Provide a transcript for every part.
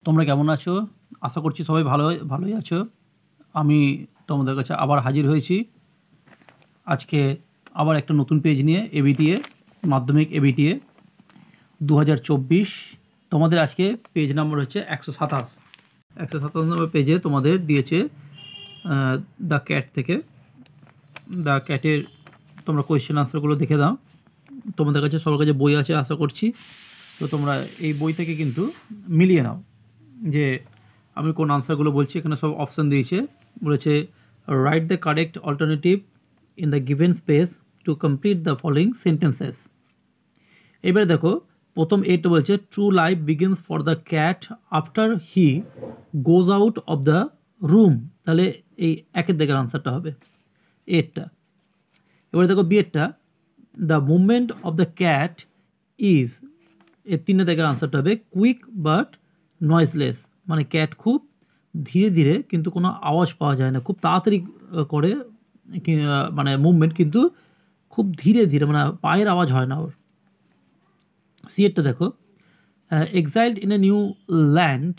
তোমরা কেমন আছো? আশা করছি সবাই ভালোই আছো। আমি তোমাদের কাছে আবার হাজির হয়েছি আজকে আবার একটা নতুন পেজ নিয়ে। এবিটিএ মাধ্যমিক এবিটিএ 2024। তোমাদের আজকে পেজ নাম্বার হচ্ছে 127। 127 নম্বর পেজে তোমাদের দিয়েছে দ্য ক্যাট থেকে। দ্য ক্যাটের তোমরা কোয়েশ্চেন আনসারগুলো দেখে দাও। তোমাদের কাছে সবার কাছে বই আছে আশা করছি, তো তোমরা এই বই থেকে কিন্তু মিলিয়ে নাও যে আমি কোন আনসারগুলো বলছি। এখানে সব অপশান দিয়েছে, বলেছে write the correct alternative in the given space to complete the following sentences. এবারে দেখো প্রথম এটা বলছে true life begins for the cat after he goes out of the room. তাহলে এই একের দিকের আনসারটা হবে এরটা। এবারে দেখো বিয়েরটা the movement of the cat is, এর তিনের দিকের আনসারটা হবে কুইক বাট নয়েজলেস। মানে ক্যাট খুব ধীরে ধীরে কিন্তু কোনো আওয়াজ পাওয়া যায় না, খুব তাড়াতাড়ি করে মানে মুভমেন্ট, কিন্তু খুব ধীরে ধীরে, মানে পায়ের আওয়াজ হয় না ওর। সিয়েরটা দেখো exiled in a new land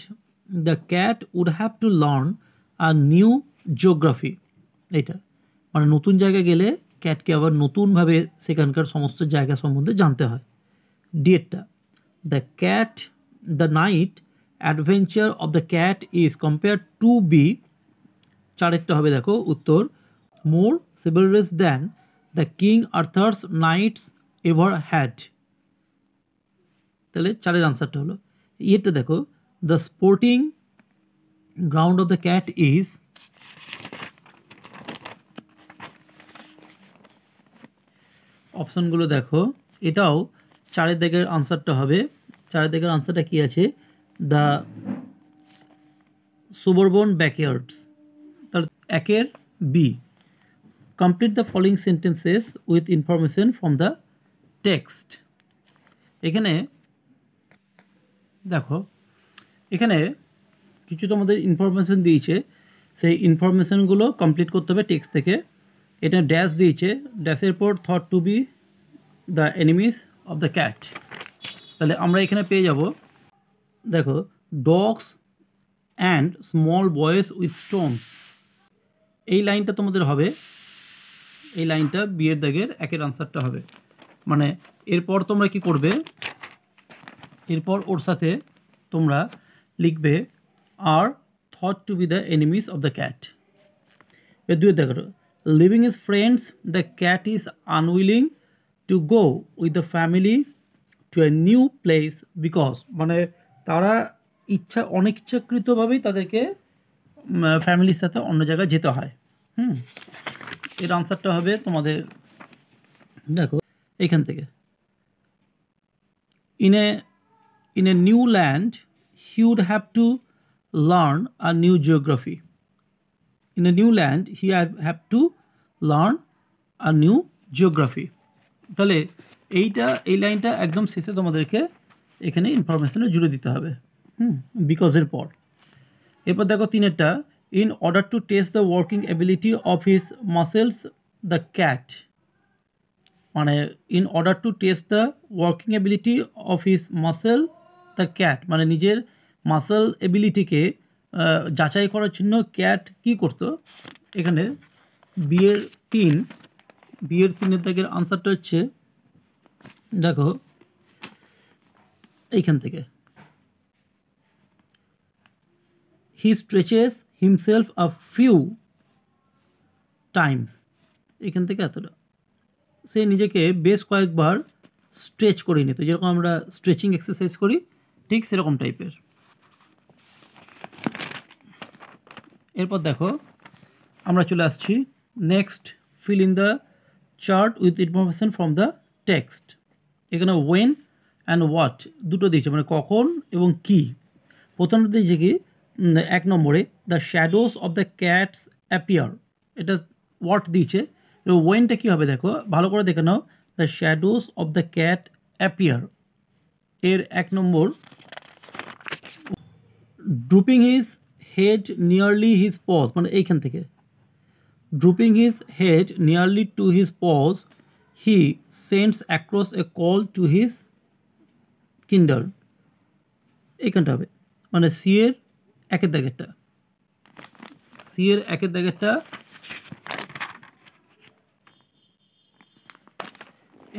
the cat would have to learn a new geography. এইটা মানে নতুন জায়গায় গেলে ক্যাটকে আবার নতুনভাবে সেখানকার সমস্ত জায়গা সম্বন্ধে জানতে হয়। ডিয়েরটা the night adventure of the cat is compare to be. চারেরটা হবে দেখো উত্তর more chivalrous than the king Arthur's knights ever had. তাহলে চারের আনসারটা হলো ইয়েটা দেখো the sporting ground of the cat is. অপশানগুলো দেখো, এটাও চারের দিকের আনসারটা হবে। চারের দিকের আনসারটা কি আছে? The suburban backyards. তাহলে একের b. Complete the following sentences with information from the text. এখানে দেখো এখানে কিছু তোমাদের ইনফরমেশন দিয়েছে, সেই ইনফরমেশনগুলো কমপ্লিট করতে হবে টেক্সট থেকে। এটা ড্যাশ দিয়েছে, ড্যাশের পর thought to be the enemies of the cat. তাহলে আমরা এখানে পেয়ে যাব দেখো dogs and small boys with Stones. এই লাইনটা তোমাদের হবে, এই লাইনটা বিয়ের দাগের একের আনসারটা হবে। মানে এরপর তোমরা কি করবে, এরপর ওর সাথে তোমরা লিখবে are thought to be the enemies of the cat. এর দুই দেখো leaving his friends the cat is unwilling to go with the family to a new place because, মানে তারা অনিচ্ছাকৃতভাবেই তাদেরকে ফ্যামিলির সাথে অন্য জায়গায় যেতে হয়। এর আনসারটা হবে তোমাদের দেখো এইখান থেকে in a new land he would have to learn a new geography. In a new land he have to learn a new geography. তাহলে এই লাইনটা একদম শেষে তোমাদেরকে এখানে ইনফরমেশনে জুড়ে দিতে হবে বিকজের পর। এরপর দেখো তিনেরটা in order to test the working ability of his muscles the cat. মানে in order to test the working ability of his muscle the cat, মানে নিজের মাসেল এবিলিটিকে যাচাই করার জন্য ক্যাট কী করতো। এখানে বিয়ের তিনের দাগের আনসারটা হচ্ছে দেখো এইখান থেকে হি stretches himself a few Times. এখান থেকে এতটা সে নিজেকে বেশ কয়েকবার স্ট্রেচ করে নিত, যেরকম আমরা স্ট্রেচিং এক্সারসাইজ করি ঠিক সেরকম টাইপের। এরপর দেখো আমরা চলে আসছি next feel in the chart with information from the text. এখানে ওয়েন অ্যান্ড হোয়াট দুটো দিয়েছে, মানে কখন এবং কি। প্রথমটা দিয়েছে কি এক নম্বরে the shadows of the cats appear, এটা হোয়াট দিয়েছে। ওয়েনটা কী হবে দেখো ভালো করে দেখে নাও, the shadows of the cat appear এর এক নম্বর drooping his head nearly his paws, মানে এইখান থেকে drooping his head nearly to his paws he sends across a call to his kinder. এইখানটা হবে মানে সি এর একের দাগেরটা, সি এর একের দাগেরটা।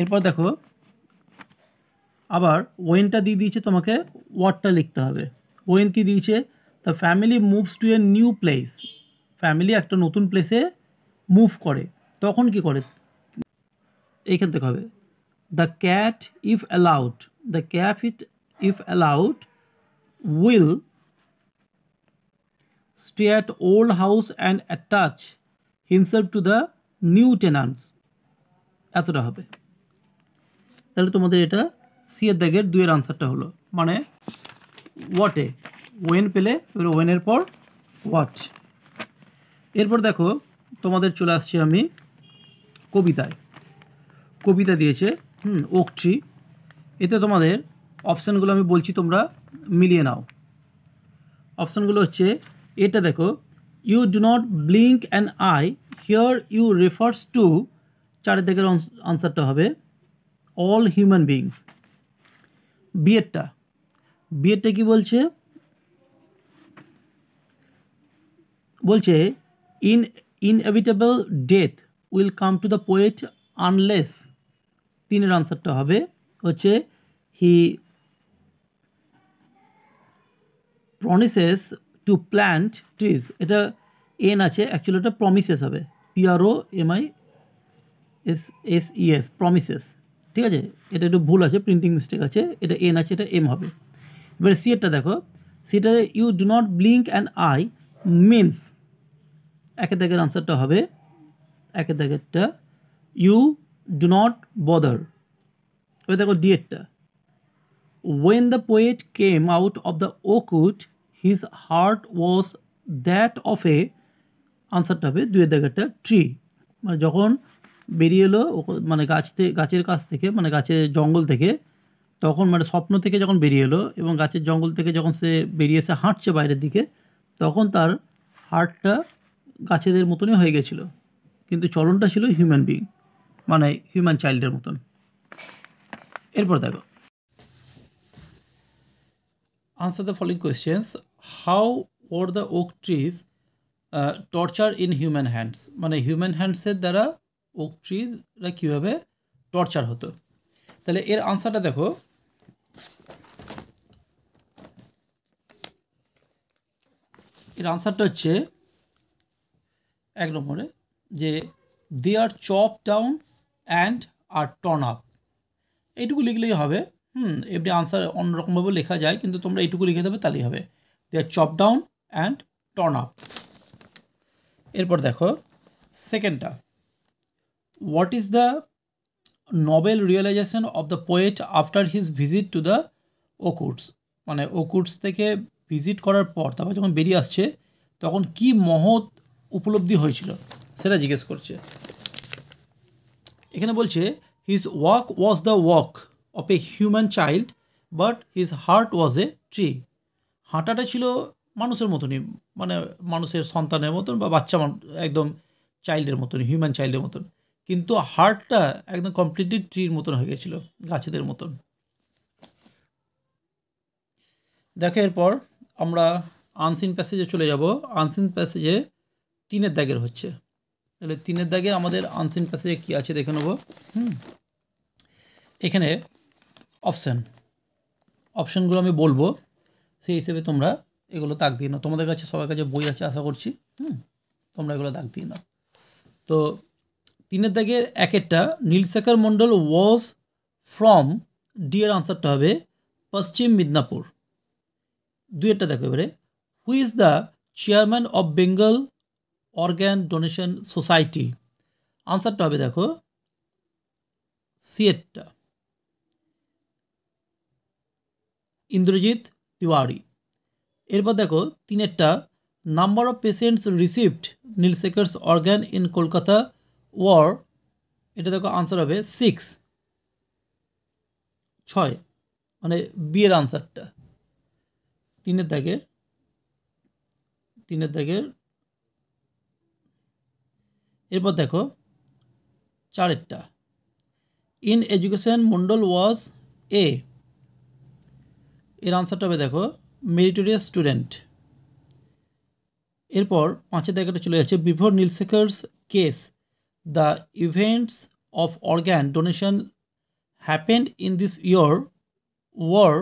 এরপর দেখো আবার ওয়েনটা দিয়ে দিয়েছে, তোমাকে ওয়ার্ডটা লিখতে হবে। ওয়েন কি দিয়েছে, the family moves to a new place, family একটা নতুন প্লেসে মুভ করে, তখন কি করে, এইখান থেকে হবে the cat if allowed, the cat if allowed will stay at old house and attach himself to the new tenants, এতটা হবে। তাহলে তোমাদের এটা সি এর দাগের 2 এর আনসারটা হলো, মানে ওয়াটে ওয়েন পেলে, এবার ওয়েনের পর ওয়াচ। এরপর দেখো তোমাদের চলে আসছি আমি কবিতায়। কবিতা দিয়েছে ওক ট্রি। এতে তোমাদের অপশানগুলো আমি বলছি, তোমরা মিলিয়ে নাও। অপশানগুলো হচ্ছে, এটা দেখো, you do not blink an eye, here you refers to, 4 দাগের আনসারটা হবে অল হিউম্যান বিংস। বিয়েরটা কি বলছে, বলছে inevitable death will come to the poet unless, 3 এর আনসারটা হবে হচ্ছে he promises to plant trees, এটা এন আছে, অ্যাকচুয়ালি এটা প্রমিসেস হবে, PROMISES, প্রমিসেস, ঠিক আছে, এটা একটু ভুল আছে, প্রিন্টিং মিস্টেক আছে, এটা এন আছে, এটা এম হবে। এবারে সি এরটা দেখো, সেটা you do not blink an eye means, একের দাগের আনসারটা হবে, একের দাগেরটা ইউ ডু নট বদার। এবার দেখো ডি এরটা, when the poet came out of the oak wood his heart was that of a, আনসারটা হবে 2 এর দাগেরটা ট্রি, মানে যখন বেরিয়ে এলো মানে গাছের কাছ থেকে, মানে গাছের জঙ্গল থেকে, তখন মানে স্বপ্ন থেকে যখন বেরিয়ে এলো এবং গাছের জঙ্গল থেকে যখন সে বেরিয়ে এসে হাঁটছে বাইরের দিকে, তখন তার হার্টটা গাছেদের মতনই হয়ে গেছিলো, কিন্তু চলনটা ছিল হিউম্যান বিং, মানে হিউম্যান চাইল্ডের মতন। এরপর দেখো, answer the following questions. How were the oak trees tortured in human hands, মানে হিউম্যান হ্যান্ডসের দ্বারা ওক ট্রিজরা কীভাবে টর্চার হতো। তাহলে এর আনসারটা দেখো, এর আনসারটা হচ্ছে 1 নম্বরে যে they are chop down and are torn up, এইটুকু লিখলেই হবে। এমনি আনসার অন্যরকমভাবে লেখা যায়, কিন্তু তোমরা এইটুকু লিখে দেবে তাহলেই হবে, they are chop down and torn up. এরপর দেখো সেকেন্ডটা, what is the noble realization of the poet after his visit to the oakwoods, মানে ওকুডস থেকে ভিজিট করার পর তারপর যখন বেরিয়ে আসছে তখন কি মহৎ উপলব্ধি হয়েছিল সেটা জিজ্ঞেস করছে। এখানে বলছে his walk was the walk of a human child but his heart was a tree, হাঁটাটা ছিল মানুষের মতনই, মানে মানুষের সন্তানের মতন বা বাচ্চা একদম চাইল্ডের মতন, হিউম্যান চাইল্ডের মতন, কিন্তু হার্টটা একদম কমপ্লিটলি ট্রির মতন হয়ে গেছিলো, গাছেদের মতন। দেখো এরপর আমরা আনসিন প্যাসেজে চলে যাব। আনসিন প্যাসেজে 3 এর দাগের হচ্ছে, তাহলে 3 এর দাগে আমাদের আনসিন প্যাসেজে কী আছে দেখে নেব। এখানে অপশানগুলো আমি বলবো, সেই হিসেবে তোমরা এগুলো দাগ দিয়ে নাও। তোমাদের কাছে সবার কাছে বই আছে আশা করছি, তোমরা এগুলো দাগ দিয়ে নাও। তো 3 এর দাগের 1-এরটা নীলশেখর মণ্ডল ওয়াজ ফ্রম, ডি এর আনসারটা হবে পশ্চিম মিদনাপুর। 2-এরটা দেখো এবারে, who is the chairman of Bengal organ donation society, আনসারটা হবে দেখো সি-এরটা ইন্দ্রজিৎ তিওয়ারি। এরপর দেখো 3-এরটা number of patients received Nilshekhar's organ in Kolkata were, এটা দেখো আনসার হবে 6, মানে বি এর আনসারটা 3 এর দাগের। এরপর দেখো 4-এরটা ইন এডুকেশন মন্ডল ওয়াজ এ, এর আনসারটা হবে দেখো মেরিটোরিয়াস স্টুডেন্ট। এরপর 5 জায়গাটা চলে যাচ্ছে, before Nilshekhar's case the events of organ donation happened in this year were,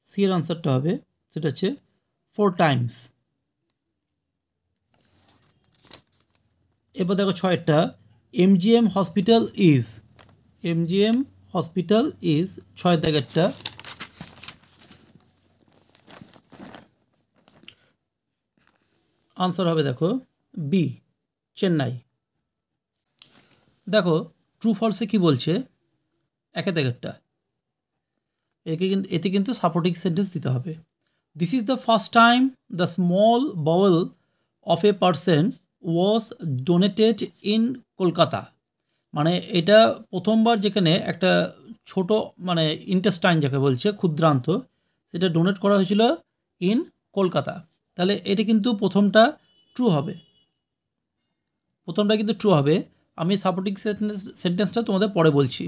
C এর আনসারটা হবে সেটা হচ্ছে 4 টাইমস। এরপর দেখো 6টা, MGM hospital is, MGM hospital is 6 জায়গাটা আনসার হবে দেখো বি, চেন্নাই। দেখো ট্রু ফলসে কি বলছে, একে জায়গাটা এতে কিন্তু সাপোর্টিং সেন্টেন্স দিতে হবে। This is the first time the small bowl of a person was donated in Kolkata, মানে এটা প্রথমবার যেখানে একটা ছোট মানে ইন্টেস্টাইন যাকে বলছে ক্ষুদ্রান্ত, সেটা ডোনেট করা হয়েছিল ইন কলকাতা। তাহলে এটা কিন্তু প্রথমটা ট্রু হবে, প্রথমটা কিন্তু ট্রু হবে। আমি সাপোর্টিং সেন্টেন্সটা তোমাদের পরে বলছি।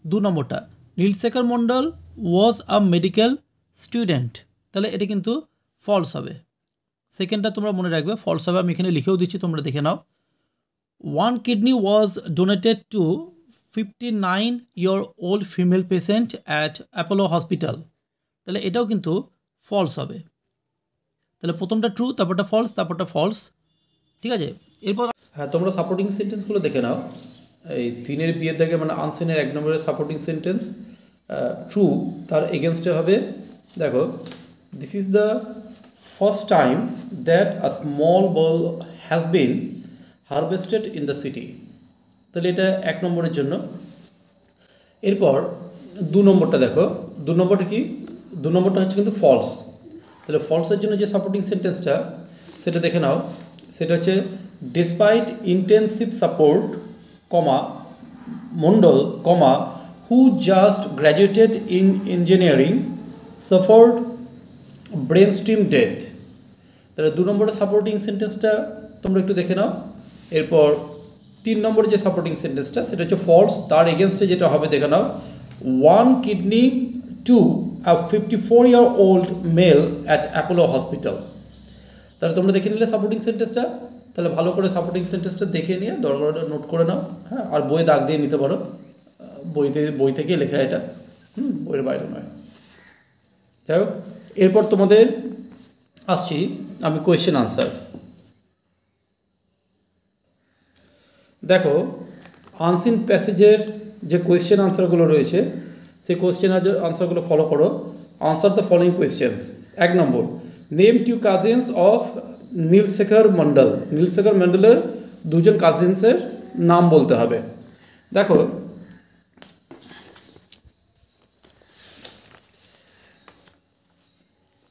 2 নম্বরটা, নীলশেখর মণ্ডল ওয়াজ আ মেডিকেল স্টুডেন্ট, তাহলে এটা কিন্তু ফলস হবে। সেকেন্ডটা তোমরা মনে রাখবে ফলস হবে, আমি এখানে লিখেও দিচ্ছি, তোমরা দেখে নাও। 1 kidney was donated to 59-year-old female patient at Apollo Hospital, তাহলে এটাও কিন্তু ফলস হবে। তাহলে প্রথমটা ট্রু, তারপরটা ফলস, তারপরটা ফলস, ঠিক আছে। এরপর হ্যাঁ তোমরা সাপোর্টিং সেন্টেন্সগুলো দেখে নাও। এই 3-এর বিয়ের দাগে মানে আনসেনের 1 নম্বরের সাপোর্টিং সেন্টেন্স ট্রু, তার এগেনস্টে হবে দেখো, this is the first time that a small ball has been harvested in the city, তাহলে এটা 1 নম্বরের জন্য। এরপর 2 নম্বরটা দেখো, 2 নম্বরটা কি, 2 নম্বরটা হচ্ছে কিন্তু ফলস, তাহলে ফলসের জন্য যে সাপোর্টিং সেন্টেন্সটা সেটা দেখে নাও, সেটা হচ্ছে despite intensive support comma Mondal comma who just graduated in engineering suffered brain stream death, তাহলে 2 নম্বরের সাপোর্টিং সেন্টেন্সটা তোমরা একটু দেখে নাও। এরপর 3 নম্বরের যে সাপোর্টিং সেন্টেন্সটা সেটা হচ্ছে ফলস, তার এগেনস্টে যেটা হবে দেখে নাও, 1 kidney to a 54-year-old male at Apollo Hospital, তাহলে তোমরা দেখে নিলে সাপোর্টিং সেন্টেন্সটা। তাহলে ভালো করে সাপোর্টিং সেন্টেন্সটা দেখে নিয়ে দরকারটা নোট করে নাও, হ্যাঁ, আর বইয়ে দাগ দিয়ে নিতে পারো, বই থেকে লেখা এটা, বইয়ের বাইরে নয়। যাই হোক, এরপর তোমাদের আসছি আমি কোয়েশ্চেন আনসার। দেখো আনসিন প্যাসেজের যে কোয়েশ্চেন আনসারগুলো রয়েছে সেই কোয়েশ্চেন আনসারগুলো ফলো করো। Answer the following questions. 1 নম্বর, name 2 cousins of Nilshekhar Mondal, Nilshekhar মণ্ডলের 2জন কাজিনসের নাম বলতে হবে। দেখো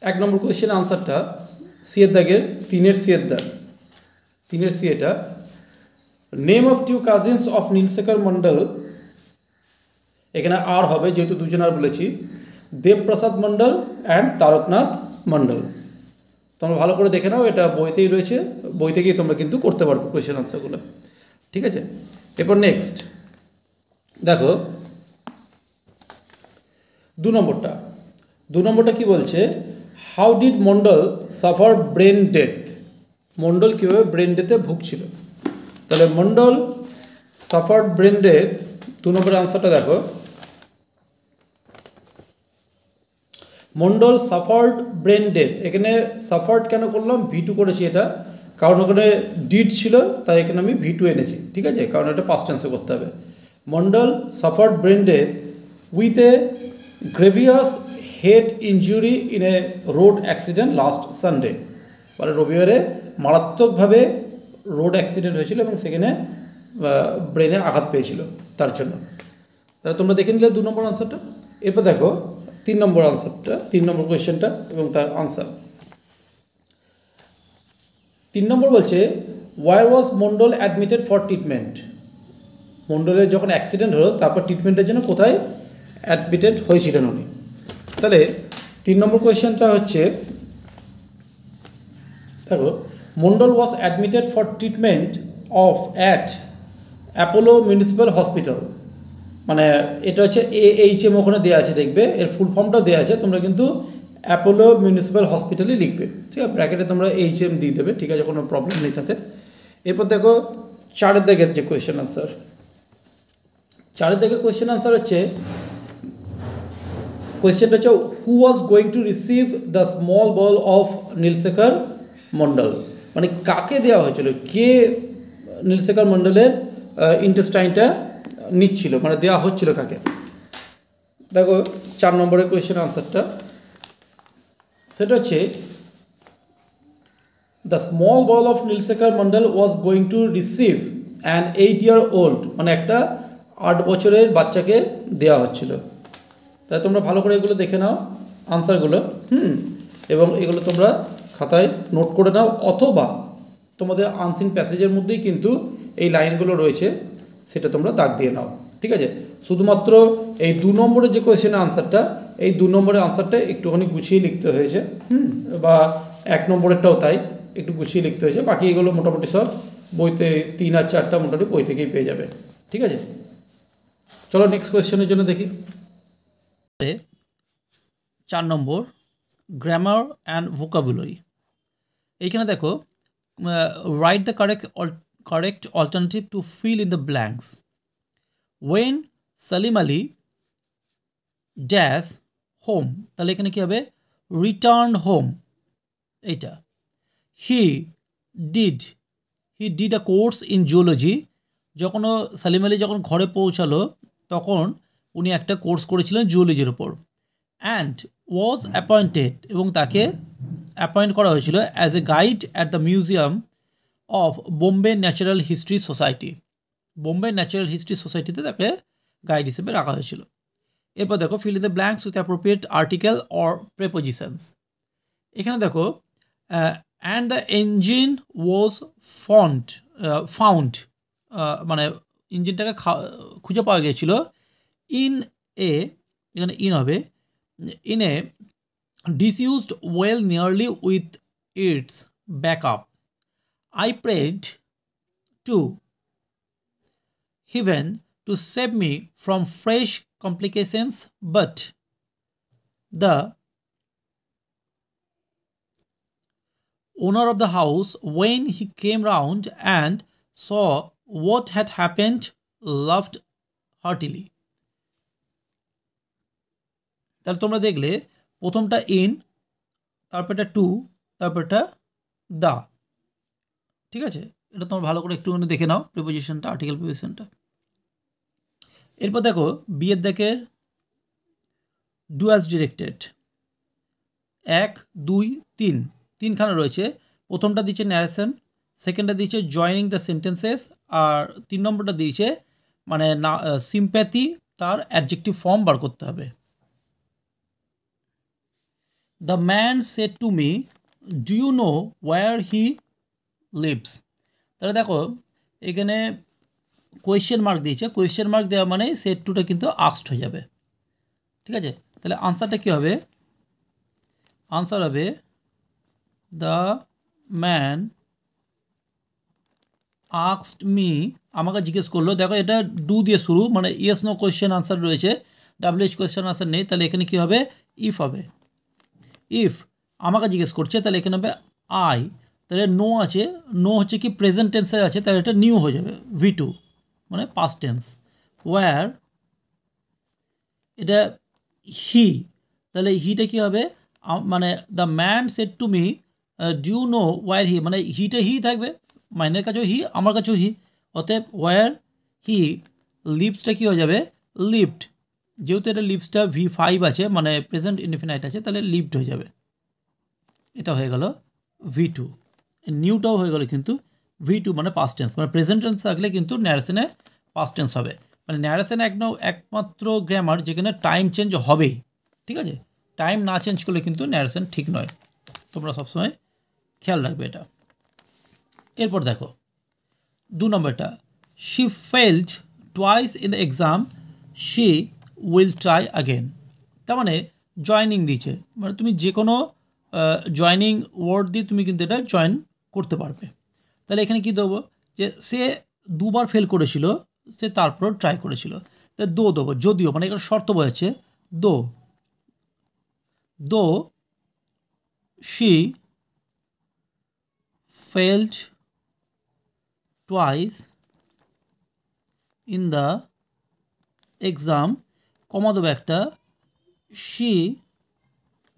1 নম্বর কোয়েশ্চেন আনসারটা সি এর দাগের 3-এর সি এর দাগ, 3-এর সি এটা, name of 2 cousins of Nilshekhar মণ্ডল, এখানে আর হবে যেহেতু 2জন আর বলেছি, দেবপ্রসাদ মণ্ডল অ্যান্ড তারকনাথ মণ্ডল। তোমরা ভালো করে দেখে নাও, এটা বইতেই রয়েছে, বই থেকেই তোমরা কিন্তু করতে পারবে কোয়েশ্চেন আনসারগুলো, ঠিক আছে। এরপর নেক্সট দেখো 2 নম্বরটা, 2 নম্বরটা কি বলছে, how did Mondal suffer brain death, Mondal কীভাবে ব্রেন ডেথে ভুগছিল, তাহলে মণ্ডল সাফার্ড ব্রেন ডেথ, 2 নম্বরের আনসারটা দেখো, মণ্ডল সাফার্ড ব্রেন ডেথ, এখানে সাফার্ড কেন করলাম, V2 করেছি এটা, কারণ ওখানে ডিড ছিল তাই এখানে আমি V2 এনেছি, ঠিক আছে, কারণ এটা পাস্ট টেন্সে করতে হবে। Mondal suffered brain death with a grievous head injury in a road accident last Sunday, মানে রবিবারে মারাত্মকভাবে রোড অ্যাক্সিডেন্ট হয়েছিল এবং সেখানে ব্রেনে আঘাত পেয়েছিল তার জন্য। তাহলে তোমরা দেখে নিলে 2 নম্বর আনসারটা। এরপর দেখো 3 নম্বর আনসারটা, 3 নম্বর কোয়েশ্চেনটা এবং তার আনসার। 3 নম্বর বলছে, where was Mondal admitted for treatment, মণ্ডলের যখন অ্যাক্সিডেন্ট হলো তারপর ট্রিটমেন্টের জন্য কোথায় অ্যাডমিটেড হয়েছিলেন উনি। তাহলে 3 নম্বর কোয়েশ্চেনটা হচ্ছে দেখো, Mondal was admitted for treatment of at Apollo municipal hospital, মানে এটা হচ্ছে AHM ওখানে দেওয়া আছে, দেখবে এর ফুল ফর্মটাও দেওয়া আছে, তোমরা কিন্তু অ্যাপোলো মিউনিসিপ্যাল হসপিটালে লিখবে, ঠিক আছে, ব্র্যাকেটে তোমরা HM দিয়ে দেবে, ঠিক আছে, কোনো প্রবলেম নেই তাতে। এরপর দেখো 4 দাগের যে কোয়েশ্চেন আনসার, 4 দাগের কোয়েশ্চেন আনসার হচ্ছে, কোয়েশ্চেনটা হচ্ছে who was going to receive the small bowel of Nilshekhar Mondal, মানে কাকে দেওয়া হয়েছিল, কে নীলশেখর মন্ডলের ইন্টেস্টাইনটা নিচ্ছিল, মানে দেওয়া হচ্ছিল কাকে। দেখো 4 নম্বরের কোয়েশ্চেন আনসারটা, সেটা হচ্ছে the small bowel of Nilshekhar Mondal was going to receive an 8-year-old, মানে একটা 8 বছরের বাচ্চাকে দেওয়া হচ্ছিল। তাই তোমরা ভালো করে এগুলো দেখে নাও আনসারগুলো, এবং এগুলো তোমরা খাতায় নোট করে নাও, অথবা তোমাদের আনসিন প্যাসেজের মধ্যেই কিন্তু এই লাইনগুলো রয়েছে, সেটা তোমরা দাগ দিয়ে নাও, ঠিক আছে। শুধুমাত্র এই 2 নম্বরের যে কোয়েশ্চেনের আনসারটা, এই 2 নম্বরের আনসারটা একটুখানি গুছিয়ে লিখতে হয়েছে, বা 1 নম্বরেরটাও তাই একটু গুছিয়ে লিখতে হয়েছে, বাকি এগুলো মোটামুটি সব বইতে 3 আর 4টা মোটামুটি বই থেকেই পেয়ে যাবে, ঠিক আছে। চলো নেক্সট কোয়েশ্চেনের জন্য দেখি। 4 নম্বর গ্রামার অ্যান্ড ভোকাবুলারি। এইখানে দেখো write the correct alternative to fill in the blanks. When Salim Ali dash home, তাহলে এখানে কী হবে, রিটার্ন হোম, এইটা। He did a course in zoology, যখন সালিম আলী যখন ঘরে পৌঁছালো তখন উনি একটা কোর্স করেছিলেন জুওলজির ওপর। অ্যান্ড ওয়াজ অ্যাপয়েন্টেড, এবং তাকে অ্যাপয়েন্ট করা হয়েছিল as a guide at the museum of Bombay natural history society. Bombay natural history সোসাইটিতে তাকে গাইড হিসেবে রাখা হয়েছিল। এরপর দেখো feel in the blanks with appropriate article or prepositions. এখানে দেখো and the engine was found, মানে ইঞ্জিনটাকে খুঁজে পাওয়া গিয়েছিল ইন এ, এখানে ইন হবে, in a disused well nearly with its backup. I prayed to heaven to save me from fresh complications, but the owner of the house, when he came round and saw what had happened, laughed heartily. তাহলে তোমরা দেখলে প্রথমটা in, তারপরটা two, তারপরটা দা, ঠিক আছে। এটা তোমরা ভালো করে একটুখানি দেখে নাও প্রিপোজিশনটা, আর্টিকেল প্রিপোজিশনটা। এরপর দেখো বিয়ের দেখে ডু অ্যাজ ডিরেক্টেড, 1, 2, 3 তিনখানা রয়েছে। প্রথমটা দিচ্ছে ন্যারেশন, সেকেন্ডটা দিচ্ছে জয়নিং দ্য সেন্টেন্সেস, আর 3 নম্বরটা দিয়েছে মানে না সিম্প্যাথি, তার অ্যাডজেক্টিভ ফর্ম বার করতে হবে। The man said to me, do you know where he lives? তাহলে দেখো এখানে কোয়েশ্চেন মার্ক দিয়েছে, কোয়েশ্চেন মার্ক দেওয়া মানে সেট টুটা কিন্তু আস্কড হয়ে যাবে, ঠিক আছে। তাহলে আনসারটা কী হবে, আনসার হবে দ্য ম্যান আস্কড মি, আমাকে জিজ্ঞেস করলো। দেখো এটা ডু দিয়ে শুরু, মানে ইয়েস নো কোয়েশ্চেন আনসার রয়েছে, WH কোয়েশ্চেন আনসার নেই, তাহলে এখানে কী হবে, ইফ হবে। ইফ আমাকে জিজ্ঞেস করছে তাহলে এখানে হবে আই, তাহলে নো আছে, নো হচ্ছে কি প্রেজেন্ট টেন্সে আছে, তাহলে এটা নিউ হয়ে যাবে, V2 মানে পাস্ট টেন্স। ওয়্যার এটা হি, তাহলে হিটা কী হবে, মানে the man said to me do you know where he, মানে হিটা হি থাকবে, মাইনের কাছেও হি, আমার কাছেও হি, অতএব ওয়্যার হি লিভসটা কী হয়ে যাবে, লিভড, যেহেতু এটা লিভসটা V5 আছে, মানে প্রেজেন্ট ইনডিফিনাইট আছে, তাহলে লিভড হয়ে যাবে, এটা হয়ে গেল V2। নিউটাও হয়ে গেল কিন্তু V2 মানে পাস্ট টেন্স, মানে প্রেজেন্ট টেন্স থাকলে কিন্তু ন্যারেশনে পাস্ট টেন্স হবে, মানে ন্যারেশন একমাত্র গ্রামার যেখানে টাইম চেঞ্জ হবেই, ঠিক আছে। টাইম না চেঞ্জ করলে কিন্তু ন্যারেশন ঠিক নয়, তোমরা সবসময় খেয়াল রাখবে এটা। এরপর দেখো 2 নম্বরটা, she failed twice in the exam, she will try again. তার মানে জয়নিং দিয়েছে, মানে তুমি যে কোনো জয়নিং ওয়ার্ড দিয়ে তুমি কিন্তু এটা জয়েন করতে পারবে। তাহলে এখানে কী দেবো, যে সে 2 বার ফেল করেছিল, সে তারপর ট্রাই করেছিল, তাই দো দেবো, যদিও, মানে এখানে শর্ত বোঝাচ্ছে, দো she failed twice in the exam, কমা দেবো একটা, she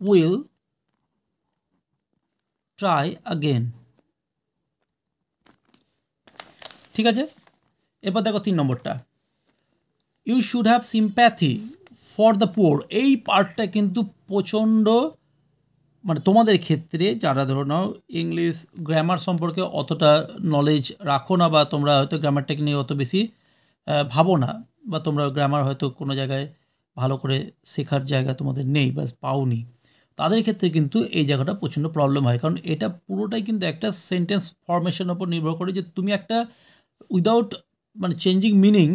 will try again। ঠিক আছে, এরপর দেখো 3 নম্বরটা, you should have sympathy for the poor. এই পার্টটা কিন্তু প্রচণ্ড, মানে তোমাদের ক্ষেত্রে যারা ধরো নাও ইংলিশ গ্রামার সম্পর্কে অতটা নলেজ রাখো না, বা তোমরা হয়তো গ্রামারটাকে নিয়ে অত বেশি ভাবো না, বা তোমরা গ্রামার হয়তো কোনো জায়গায় ভালো করে শেখার জায়গা তোমাদের নেই বা পাওনি, তাদের ক্ষেত্রে কিন্তু এই জায়গাটা প্রচণ্ড প্রবলেম হয়। কারণ এটা পুরোটাই কিন্তু একটা সেন্টেন্স ফরমেশনের উপর নির্ভর করে, যে তুমি একটা উইদাউট মানে চেঞ্জিং মিনিং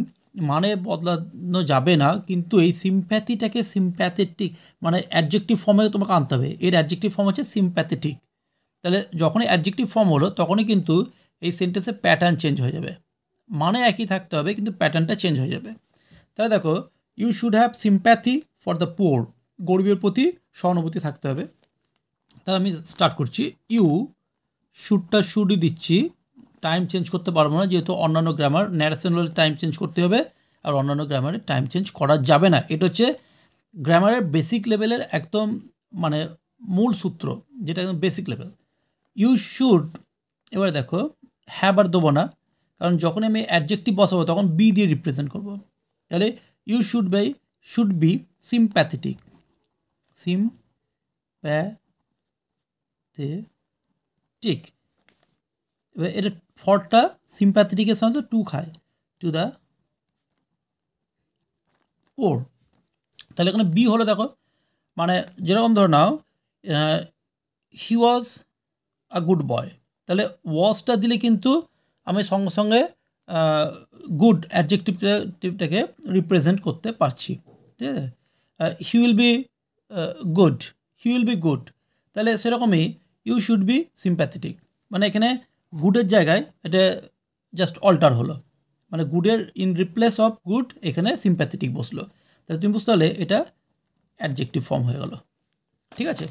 মানে বদলানো যাবে না, কিন্তু এই সিম্প্যাথিটাকে সিম্প্যাথেটিক মানে অ্যাডজেক্টিভ ফর্মে তোমাকে আনতে হবে। এর অ্যাডজেক্টিভ ফর্ম হচ্ছে সিম্প্যাথেটিক। তাহলে যখনই অ্যাডজেক্টিভ ফর্ম হলো তখনই কিন্তু এই সেন্টেন্সের প্যাটার্ন চেঞ্জ হয়ে যাবে, মানে একই থাকতে হবে কিন্তু প্যাটার্নটা চেঞ্জ হয়ে যাবে। তাহলে দেখো, you should have sympathy for the poor, গরিবের প্রতি সহানুভূতি থাকতে হবে। তাহলে আমি স্টার্ট করছি, ইউ শুডটা শুডই দিচ্ছি, টাইম চেঞ্জ করতে পারবো না, যেহেতু অন্যান্য গ্রামার ন্যারেশন হলে টাইম চেঞ্জ করতে হবে, আর অন্যান্য গ্রামারে টাইম চেঞ্জ করা যাবে না। এটা হচ্ছে গ্রামারের বেসিক লেভেলের একদম মানে মূল সূত্র, যেটা একদম বেসিক লেভেল। ইউ শুড, এবারে দেখো হ্যাভ আর দেবো না, কারণ যখন আমি অ্যাডজেক্টিভ বসাবো তখন বি দিয়ে রিপ্রেজেন্ট করব। তাহলে you should be sympathetic, sympathetic. এবার এটা ফরটা সিম্প্যাথেটিকের সঙ্গে টু খায়, টু দ্য পোর। তাহলে এখানে বি হলো, দেখো মানে যেরকম ধরে নাও হি ওয়াজ আ গুড বয়, তাহলে ওয়াজটা দিলে কিন্তু আমি সঙ্গে সঙ্গে গুড অ্যাডজেক্টিভটাকে রিপ্রেজেন্ট করতে পারছি। ঠিক আছে, he will be good, he will be good, তাহলে সেরকমই ইউ শুড বি সিম্প্যাথেটিক, মানে এখানে গুডের জায়গায় এটা জাস্ট অল্টার হলো, মানে গুডের ইন রিপ্লেস অফ গুড এখানে সিম্প্যাথেটিক বসলো। তাহলে তুমি বুঝতে পারলে এটা অ্যাডজেক্টিভ ফর্ম হয়ে গেল। ঠিক আছে,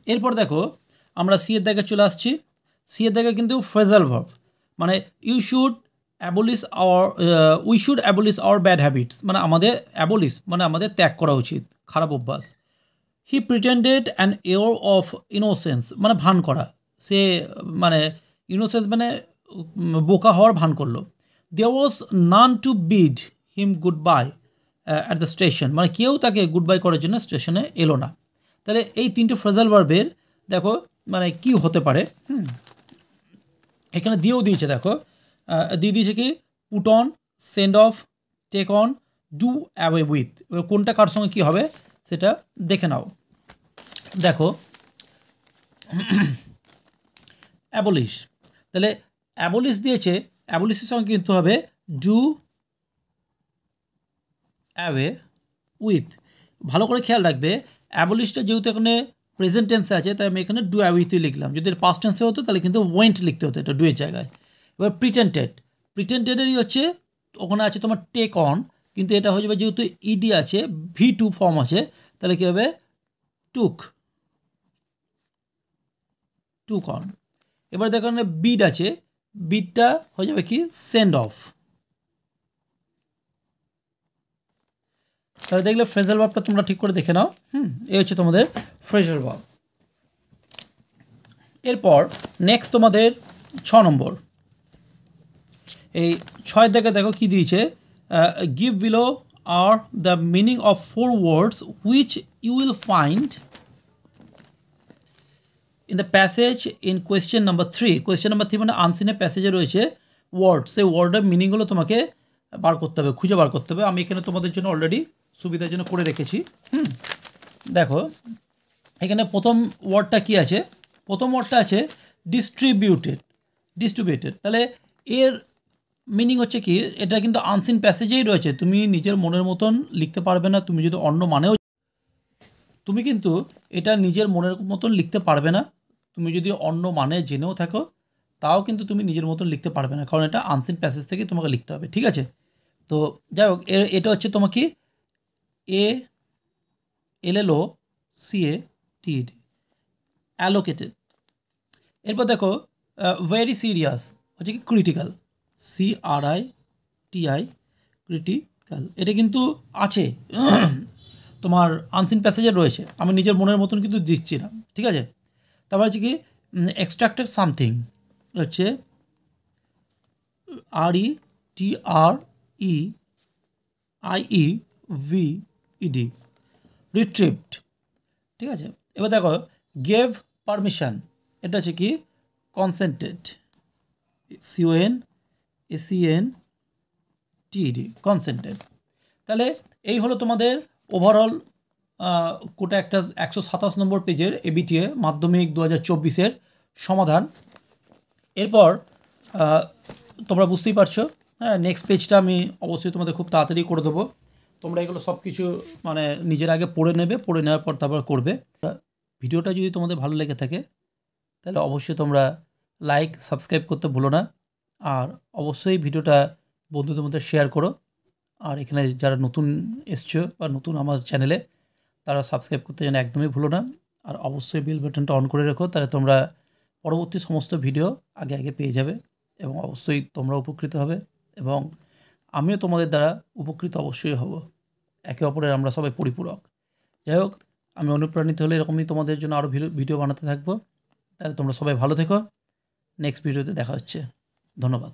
এরপর দেখো আমরা সি এর জায়গায় চলে আসছি। সি এর জায়গায় কিন্তু ফ্রেজাল ভার্ব, মানে you should abolish our, we should abolish our bad habits, মানে আমাদের অ্যাবলিশ মানে আমাদের ত্যাগ করা উচিত খারাপ অভ্যাস। He pretended an air of innocence, মানে ভান করা, সে মানে ইনোসেন্স মানে বোকা হওয়ার ভান করলো। There was none to bid him goodbye at the station, মানে কেউ তাকে গুড বাই করার জন্য স্টেশনে এলো না। তাহলে এই তিনটে ফ্রেজাল ভার্বের দেখো মানে কি হতে পারে, এখানে দিয়েও দিয়েছে, দেখো দিয়ে দিয়েছে কি put on, send off, take on, do away with. এবার কোনটা কার সঙ্গে কী হবে সেটা দেখে নাও। দেখো অ্যাবলিশ, তাহলে অ্যাবলিশ দিয়েছে, অ্যাবলিশের সঙ্গে কিন্তু হবে ডু অ্যাওয়ে উইথ। ভালো করে খেয়াল রাখবে, অ্যাবলিশটা যেহেতু এখানে প্রেজেন্ট টেন্সে আছে তাই আমি এখানে ডু অ্যাওয়েথই লিখলাম, যদি পাস্ট টেন্সে হতো তাহলে কিন্তু ওয়েন্ট লিখতে হতো এটা ডুয়ের জায়গায়। এবার প্রিটেন্টেড, প্রিটেন্টেডেরই হচ্ছে ওখানে আছে তোমার টেক অন, কিন্তু এটা হয়ে যাবে যেহেতু ইডি আছে, V2 ফর্ম আছে, তাহলে কী হবে টুক, টুক অন। এবার দেখো এখানে বিড আছে, বিডটা হয়ে যাবে কি সেন্ড অফ। তাহলে দেখলে ফ্রেজাল ভার্বটা তোমরা ঠিক করে দেখে নাও। এই হচ্ছে তোমাদের ফ্রেজাল ভার্ব। এরপর নেক্সট তোমাদের 6 নম্বর, এই 6 দেখে দেখো কি দিয়েছে, give below are the meaning of 4 words which you will find in the passage in question number 3। Question number 3 মানে আনসিনের প্যাসেজে রয়েছে ওয়ার্ড, সেই ওয়ার্ডের মিনিংগুলো তোমাকে বার করতে হবে, খুঁজে বার করতে হবে। আমি এখানে তোমাদের জন্য অলরেডি সুবিধার জন্য করে রেখেছি। দেখো এখানে প্রথম ওয়ার্ডটা কি আছে, প্রথম ওয়ার্ডটা আছে ডিস্ট্রিবিউটেড, ডিস্ট্রিবিউটেড। তাহলে এর মিনিং হচ্ছে কি, এটা কিন্তু আনসিন প্যাসেজেই রয়েছে, তুমি নিজের মনের মতন লিখতে পারবে না, তুমি যদি অন্য মানেও তুমি কিন্তু এটা নিজের মনের মতন লিখতে পারবে না, তুমি যদি অন্য মানে জেনেও থাকো তাও কিন্তু তুমি নিজের মতন লিখতে পারবে না, কারণ এটা আনসিন প্যাসেজ থেকে তোমাকে লিখতে হবে। ঠিক আছে, তো যাই হোক এটা হচ্ছে তোমাকে LLO CATED, অ্যালোকেটেড। এরপর দেখো ভেরি সিরিয়াস হচ্ছে কি ক্রিটিক্যাল, CRITI, ক্রিটিক্যাল। এটা কিন্তু আছে তোমার আনসিন প্যাসেজে রয়েছে, আমি নিজের মনের মতন কিন্তু দিচ্ছি না, ঠিক আছে। তারপর হচ্ছে কি এক্সট্রাক্টেড সামথিং হচ্ছে RETREIEVED, রিট্রিভড, ঠিক আছে। এবার দেখো গেভ পারমিশন, এটা হচ্ছে কি কনসেন্টেড, CONSENTED, কনসেন্টেড। তাহলে এই হলো তোমাদের ওভারঅল কোটা একটা 127 নম্বর পেজের এবিটিএ মাধ্যমিক 2024-এর সমাধান। এরপর তোমরা বুঝতেই পারছো, হ্যাঁ, নেক্সট পেজটা আমি অবশ্যই তোমাদের খুব তাড়াতাড়ি করে দেবো। তোমরা এগুলো সব কিছু মানে নিজের আগে পড়ে নেবে, পড়ে নেওয়ার পর তারপর করবে। ভিডিওটা যদি তোমাদের ভালো লেগে থাকে তাহলে অবশ্যই তোমরা লাইক সাবস্ক্রাইব করতে ভুলো না, আর অবশ্যই ভিডিওটা বন্ধুদের মধ্যে শেয়ার করো। আর এখানে যারা নতুন এসছো বা নতুন আমার চ্যানেলে, তারা সাবস্ক্রাইব করতে যেন একদমই ভুলো না। আর অবশ্যই বেল বাটনটা অন করে রেখো, তাহলে তোমরা পরবর্তী সমস্ত ভিডিও আগে আগে পেয়ে যাবে, এবং অবশ্যই তোমরা উপকৃত হবে, এবং আমিও তোমাদের দ্বারা উপকৃত অবশ্যই হব। একে অপরের আমরা সবাই পরিপূরক। যাই হোক, আমি অনুপ্রাণিত হলে এরকমই তোমাদের জন্য আরও ভিডিও বানাতে থাকবো। তাহলে তোমরা সবাই ভালো থেকো, নেক্সট ভিডিওতে দেখা হচ্ছে। ধন্যবাদ।